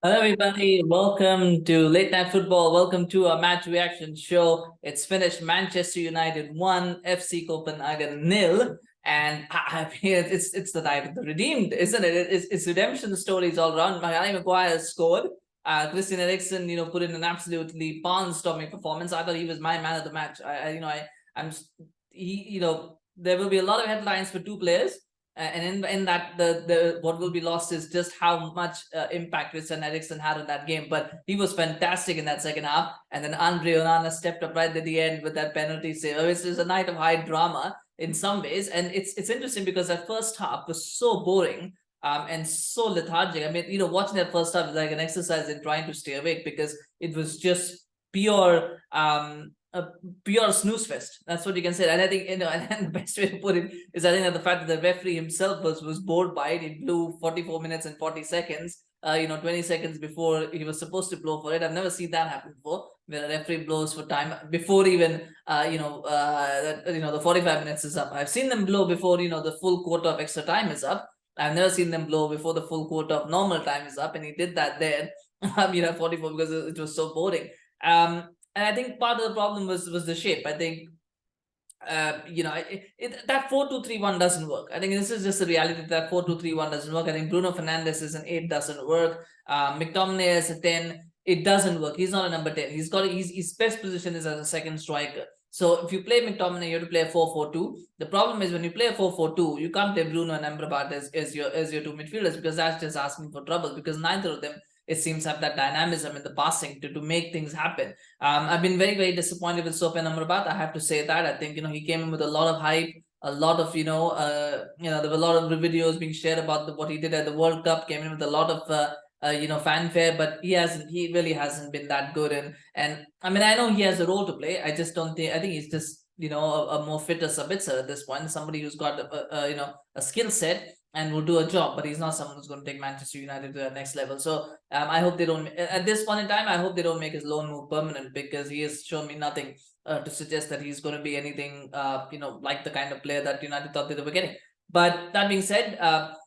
Hello, everybody. Welcome to Late Night Football. Welcome to our match reaction show. It's finished. Manchester United 1, FC Kopenhagen nil. And I mean, it's the night of the redeemed, isn't it? It's redemption stories all around. Maguire scored. Christian Eriksen, put in an absolutely barnstorming performance. I thought he was my man of the match. There will be a lot of headlines for two players. And in that the what will be lost is just how much impact Christian Eriksen had in that game. But he was fantastic in that second half. And then Andre Onana stepped up right at the end with that penalty save. It's a night of high drama in some ways. And it's interesting because that first half was so boring and so lethargic. I mean, watching that first half is like an exercise in trying to stay awake because it was just pure a pure snooze fest. That's what you can say. And I think, and the best way to put it is I think that the fact that the referee himself was bored by it. He blew 44 minutes and 40 seconds, 20 seconds before he was supposed to blow for it. I've never seen that happen before, where a referee blows for time before even, the 45 minutes is up. I've seen them blow before, the full quarter of extra time is up. I've never seen them blow before the full quarter of normal time is up. And he did that there, at 44 because it was so boring. And I think part of the problem was the shape. I think, that 4-2-3-1 doesn't work. I think this is just the reality that 4-2-3-1 doesn't work. I think Bruno Fernandes is an 8, doesn't work. McTominay is a 10, it doesn't work. He's not a number 10. His best position is as a second striker. So if you play McTominay, you have to play a 4-4-2. The problem is when you play a 4-4-2, you can't play Bruno and Amrabat as your two midfielders because that's just asking for trouble because neither of them, it seems, have that dynamism in the passing to make things happen. I've been very, very disappointed with Sofyan Amrabat. I have to say that. I think, he came in with a lot of hype, a lot of, there were a lot of videos being shared about what he did at the World Cup, came in with a lot of, fanfare, but he really hasn't been that good. And I mean, I know he has a role to play. I just don't think, I think he's just, a more fitter Sabitzer at this point, somebody who's got, a skill set and will do a job, but he's not someone who's going to take Manchester United to the next level. So I hope they don't, at this point in time, I hope they don't make his loan move permanent because he has shown me nothing to suggest that he's going to be anything, like the kind of player that United thought they were getting. But that being said,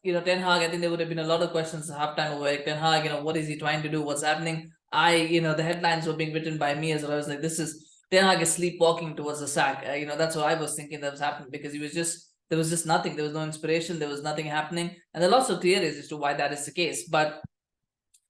Ten Hag, I think there would have been a lot of questions at halftime over Ten Hag, what is he trying to do? What's happening? The headlines were being written by me as well. I was like, this is Ten Hag is sleepwalking towards the sack. That's what I was thinking that was happening because there was just nothing. There was no inspiration. There was nothing happening. And there are lots of theories as to why that is the case. But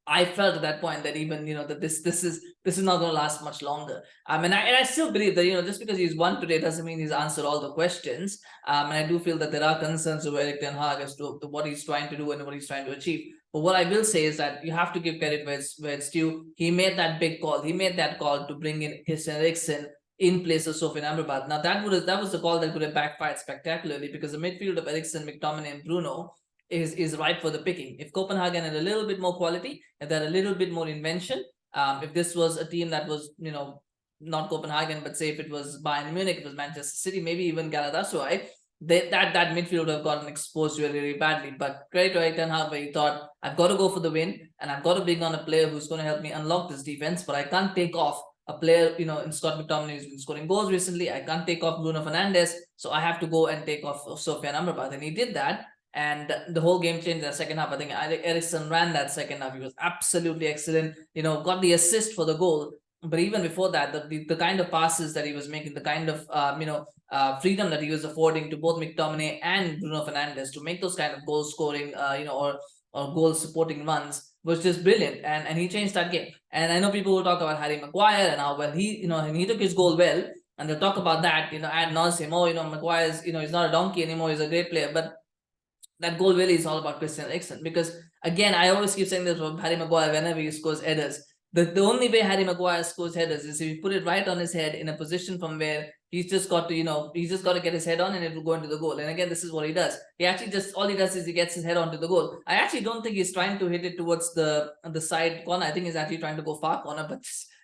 I felt at that point that even, that this is not going to last much longer. And I still believe that, just because he's won today doesn't mean he's answered all the questions. And I do feel that there are concerns over Erik Ten Hag as to what he's trying to do and what he's trying to achieve. But what I will say is that you have to give credit where it's due. He made that big call. He made that call to bring in Christian Eriksen in place of Sofyan Amrabat. Now that was the call that could have backfired spectacularly because the midfield of Eriksen, McTominay, and Bruno is ripe for the picking. If Copenhagen had a little bit more quality, if they had a little bit more invention, if this was a team that was, not Copenhagen, but say if it was Bayern Munich, if it was Manchester City, maybe even Galatasaray, that midfield would have gotten exposed really, really badly. But credit to Erik Ten Hag, where he thought, I've got to go for the win, and I've got to bring on a player who's going to help me unlock this defense, but I can't take off a player, in Scott McTominay who's been scoring goals recently. I can't take off Bruno Fernandes, so I have to go and take off Sofyan Amrabat. And he did that, and the whole game changed in the second half. I think Eriksen ran that second half. He was absolutely excellent, got the assist for the goal. But even before that, the kind of passes that he was making, the kind of, freedom that he was affording to both McTominay and Bruno Fernandes to make those kind of goal scoring, or goal supporting runs was just brilliant, and he changed that game. And I know people will talk about Harry Maguire and how well he, and he took his goal well, and they'll talk about that, ad nauseum. Maguire's, he's not a donkey anymore, he's a great player. But that goal really is all about Christian Eriksen, because again, I always keep saying this about Harry Maguire whenever he scores headers. The only way Harry Maguire scores headers is if you put it right on his head in a position from where he's just got to, he's just got to get his head on and it will go into the goal. And again, this is what he does. He actually all he does is he gets his head onto the goal. I actually don't think he's trying to hit it towards the side corner. I think he's actually trying to go far corner, but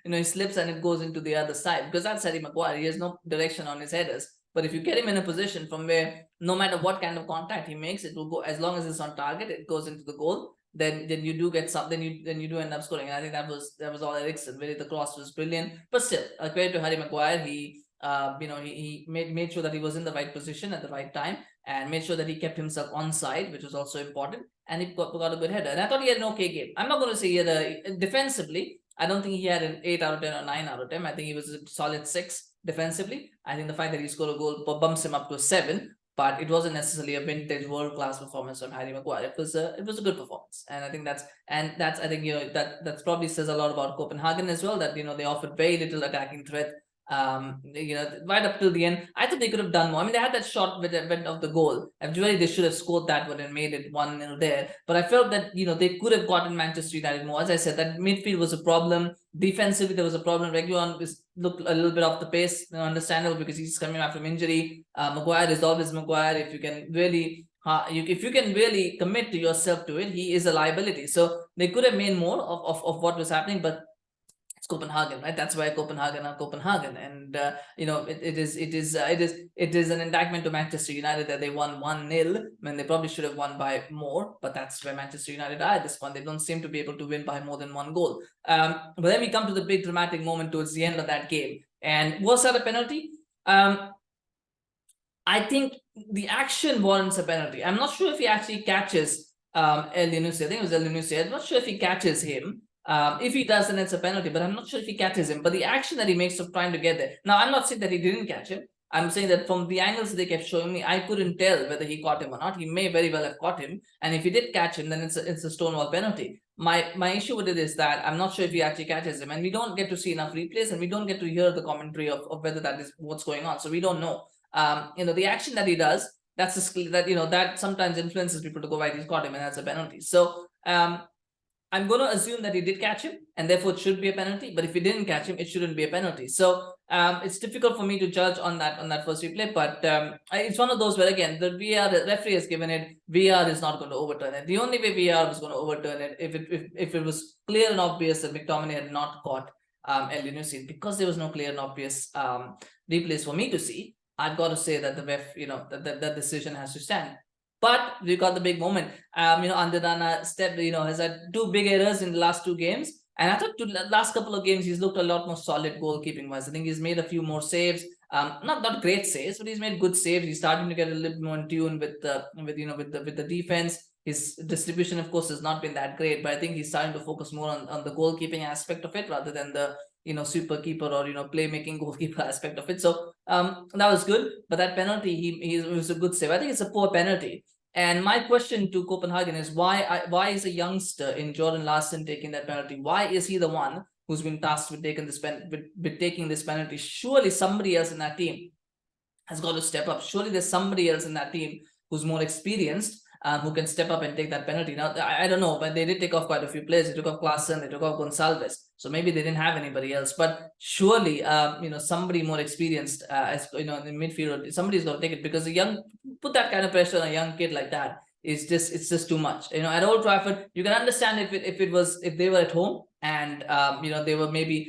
he slips and it goes into the other side, because that's Harry Maguire. He has no direction on his headers. But if you get him in a position from where no matter what kind of contact he makes, it will go, as long as it's on target, it goes into the goal. Then you do get something. Then you do end up scoring. And I think that was all Eriksen. Really, the cross was brilliant. But still, credit to Harry Maguire. He made sure that he was in the right position at the right time, and made sure that he kept himself onside, which was also important. And he got a good header. And I thought he had an okay game. I'm not going to say he had defensively. I don't think he had an 8 out of 10 or 9 out of 10. I think he was a solid 6 defensively. I think the fact that he scored a goal bumps him up to a 7. But it wasn't necessarily a vintage world-class performance from Harry Maguire. It was a good performance, and I think that's I think that probably says a lot about Copenhagen as well. That they offered very little attacking threat. Right up till the end, I thought they could have done more. I mean, they had that shot with the event of the goal. Actually, they should have scored that one and made it 1-0 there. But I felt that they could have gotten Manchester United more. As I said, that midfield was a problem. Defensively, there was a problem. Reguilon looked a little bit off the pace, understandable because he's coming back from injury. Maguire is always Maguire. If you can really commit to yourself to it, he is a liability. So they could have made more of what was happening, but it's Copenhagen, right? That's why Copenhagen are Copenhagen, and it is an indictment to Manchester United that they won 1-0 when they probably should have won by more. But that's where Manchester United are at this point. They don't seem to be able to win by more than 1 goal. But then we come to the big dramatic moment towards the end of that game, and was that a penalty? I think the action warrants a penalty. I'm not sure if he actually catches Elyounoussi. I think it was Elyounoussi. I'm not sure if he catches him. If he does, then it's a penalty, but I'm not sure if he catches him. But the action that he makes of trying to get there. Now, I'm not saying that he didn't catch him. I'm saying that from the angles they kept showing me, I couldn't tell whether he caught him or not. He may very well have caught him. And if he did catch him, then it's a stonewall penalty. My issue with it is that I'm not sure if he actually catches him. And we don't get to see enough replays, and we don't get to hear the commentary of whether that is what's going on. So we don't know. The action that he does, that's a skill that sometimes influences people to go, right, he's caught him, and that's a penalty. So I'm going to assume that he did catch him, and therefore it should be a penalty. But if he didn't catch him, it shouldn't be a penalty. So it's difficult for me to judge on that first replay. But it's one of those where, again, the referee has given it. VAR is not going to overturn it. The only way VAR was going to overturn it if it was clear and obvious that McTominay had not caught Elyounoussi. Because there was no clear and obvious replays for me to see, I've got to say that the ref, that decision has to stand. But we got the big moment. Andre Onana has had 2 big errors in the last 2 games. And I thought the last couple of games, he's looked a lot more solid goalkeeping wise. I think he's made a few more saves. Not great saves, but he's made good saves. He's starting to get a little more in tune with the defense. His distribution, of course, has not been that great, but I think he's starting to focus more on the goalkeeping aspect of it rather than the super keeper or playmaking goalkeeper aspect of it. So that was good. But that penalty, he was a good save. I think it's a poor penalty. And my question to Copenhagen is why is a youngster in Jordan Larson taking that penalty? Why is he the one who's been tasked with taking this penalty? Surely somebody else in that team has got to step up. Surely there's somebody else in that team who's more experienced, who can step up and take that penalty. Now, I don't know, but they did take off quite a few players. They took off Claesson, they took off Goncalves. So maybe they didn't have anybody else. But surely, somebody more experienced, in midfield, somebody's got to take it, because put that kind of pressure on a young kid like that it's just too much. At Old Trafford, you can understand if they were at home and they were maybe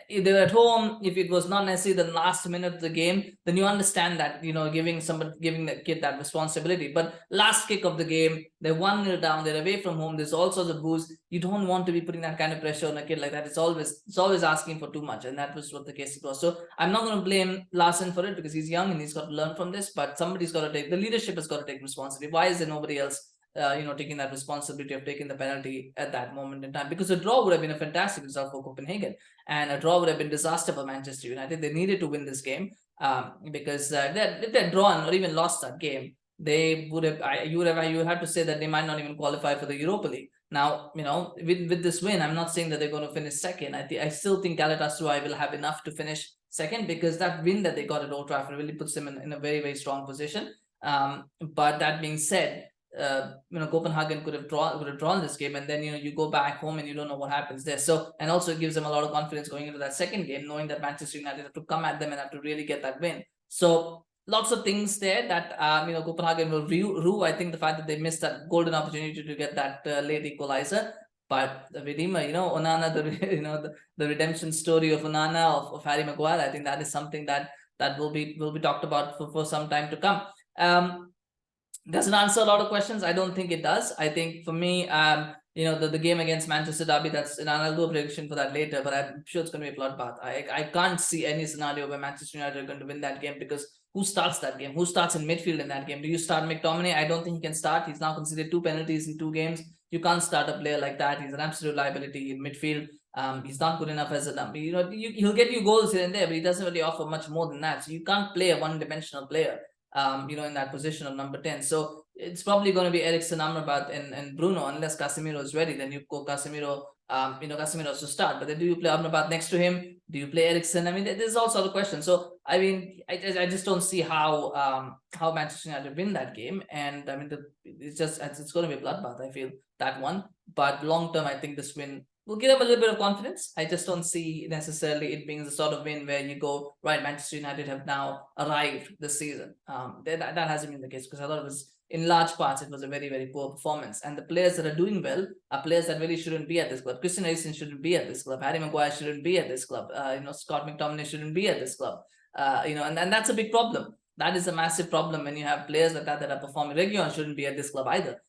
if they were at home, if it was not necessarily the last minute of the game, then you understand that, giving the kid that responsibility. But last kick of the game, they're 1-0 down, they're away from home, there's all sorts of booze. You don't want to be putting that kind of pressure on a kid like that. It's always asking for too much, and that was what the case was. So I'm not going to blame Larson for it, because he's young and he's got to learn from this, but somebody's got to the leadership has got to take responsibility. Why is there nobody else taking that responsibility of taking the penalty at that moment in time? Because a draw would have been a fantastic result for Copenhagen, and a draw would have been disaster for Manchester United. They needed to win this game, because if they'd drawn or even lost that game, they would have. You would have to say that they might not even qualify for the Europa League. Now, with this win, I'm not saying that they're going to finish second. I still think Galatasaray will have enough to finish second, because that win that they got at Old Trafford really puts them in a very, very strong position. But that being said, Copenhagen could have drawn this game, and then you go back home and you don't know what happens there. So, and also it gives them a lot of confidence going into that second game, knowing that Manchester United have to come at them and have to really get that win. So lots of things there that Copenhagen will rue. I think the fact that they missed that golden opportunity to get that late equalizer. But the redeemer, Onana, the redemption story of Onana, of Harry Maguire, I think that is something that will be talked about for some time to come. Does it answer a lot of questions? I don't think it does. I think for me, the game against Manchester Derby, and I'll do a prediction for that later, but I'm sure it's going to be a bloodbath. I can't see any scenario where Manchester United are going to win that game, because who starts that game? Who starts in midfield in that game? Do you start McTominay? I don't think he can start. He's now conceded 2 penalties in 2 games. You can't start a player like that. He's an absolute liability in midfield. He's not good enough as a number. He'll get you goals here and there, but he doesn't really offer much more than that. So you can't play a one-dimensional player, in that position of number 10. So it's probably going to be Eriksen, Amrabat, and Bruno, unless Casemiro is ready. Then you go Casemiro. Casemiro to start, but then do you play Amrabat next to him? Do you play Eriksen? I mean, there's all sort of questions. So I mean, I just don't see how Manchester United win that game. And I mean, it's going to be a bloodbath. I feel that one, but long term, I think this win will give them a little bit of confidence. I just don't see necessarily it being the sort of win where you go, right, Manchester United have now arrived this season. That hasn't been the case, because I thought it was, in large parts, it was a very, very poor performance. And the players that are doing well are players that really shouldn't be at this club. Christian Eriksen shouldn't be at this club. Harry Maguire shouldn't be at this club. Scott McTominay shouldn't be at this club. And that's a big problem. That is a massive problem when you have players like that are performing. Reguilon shouldn't be at this club either.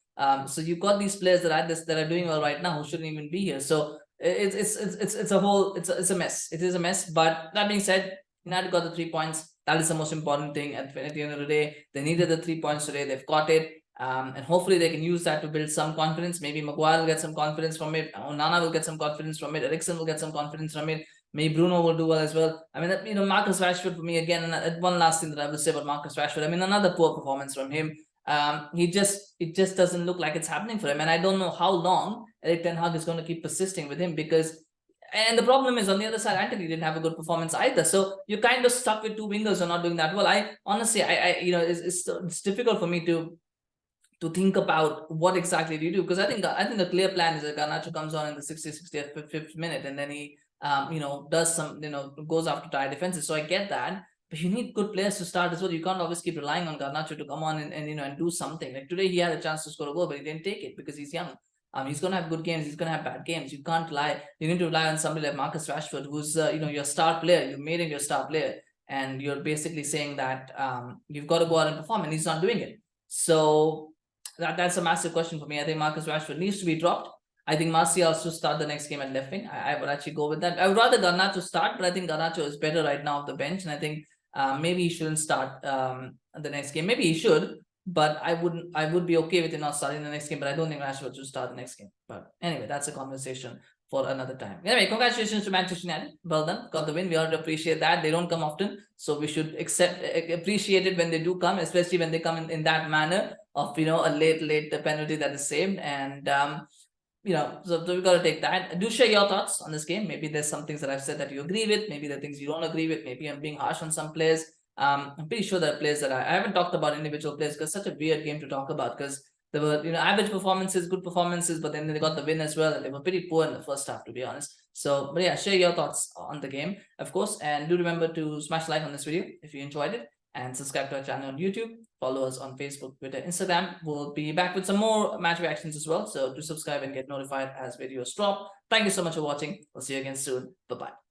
So you've got these players that are doing well right now who shouldn't even be here. So it's a mess. It is a mess. But that being said, United got the 3 points. That is the most important thing at the end of the day. They needed the 3 points today. They've got it. And hopefully they can use that to build some confidence. Maybe Maguire will get some confidence from it. Onana will get some confidence from it. Eriksen will get some confidence from it. Maybe Bruno will do well as well. I mean, Marcus Rashford for me again. And one last thing that I will say about Marcus Rashford. I mean, another poor performance from him. It just doesn't look like it's happening for him. And I don't know how long Erik ten Hag is going to keep persisting with him, because. And the problem is, on the other side, Antony didn't have a good performance either. So you're kind of stuck with 2 wingers who are not doing that well. I honestly, it's difficult for me to think about what exactly do you do, because I think the clear plan is that Garnacho comes on in the 60th, 65th minute, and then he does some, goes after tight defenses. So I get that, but you need good players to start as well. You can't always keep relying on Garnacho to come on and do something. Like today, he had a chance to score a goal, but he didn't take it because he's young. He's going to have good games. He's going to have bad games. You can't lie. You need to rely on somebody like Marcus Rashford, who's, your star player. You made him your star player. And you're basically saying that you've got to go out and perform, and he's not doing it. So that's a massive question for me. I think Marcus Rashford needs to be dropped. I think Martial should start the next game at left wing. I would actually go with that. I would rather Garnacho start, but I think Garnacho is better right now off the bench. And I think maybe he shouldn't start the next game. Maybe he should. But I would be okay with him not starting the next game, but I don't think Rashford should start the next game. But anyway, that's a conversation for another time. Anyway, congratulations to Manchester United. Well done. Got the win. We ought to appreciate that. They don't come often. So we should appreciate it when they do come, especially when they come in that manner of, a late penalty that is saved. And, so we've got to take that. Do share your thoughts on this game. Maybe there's some things that I've said that you agree with. Maybe there are things you don't agree with. Maybe I'm being harsh on some players. I'm pretty sure there are players that I haven't talked about individual players, because it's such a weird game to talk about, because there were average performances, good performances, but then they got the win as well, and they were pretty poor in the first half, to be honest. So, but yeah, share your thoughts on the game, of course, and do remember to smash like on this video if you enjoyed it, and subscribe to our channel on YouTube. Follow us on Facebook, Twitter, Instagram. We'll be back with some more match reactions as well, so do subscribe and get notified as videos drop. Thank you so much for watching. We'll see you again soon. Bye bye.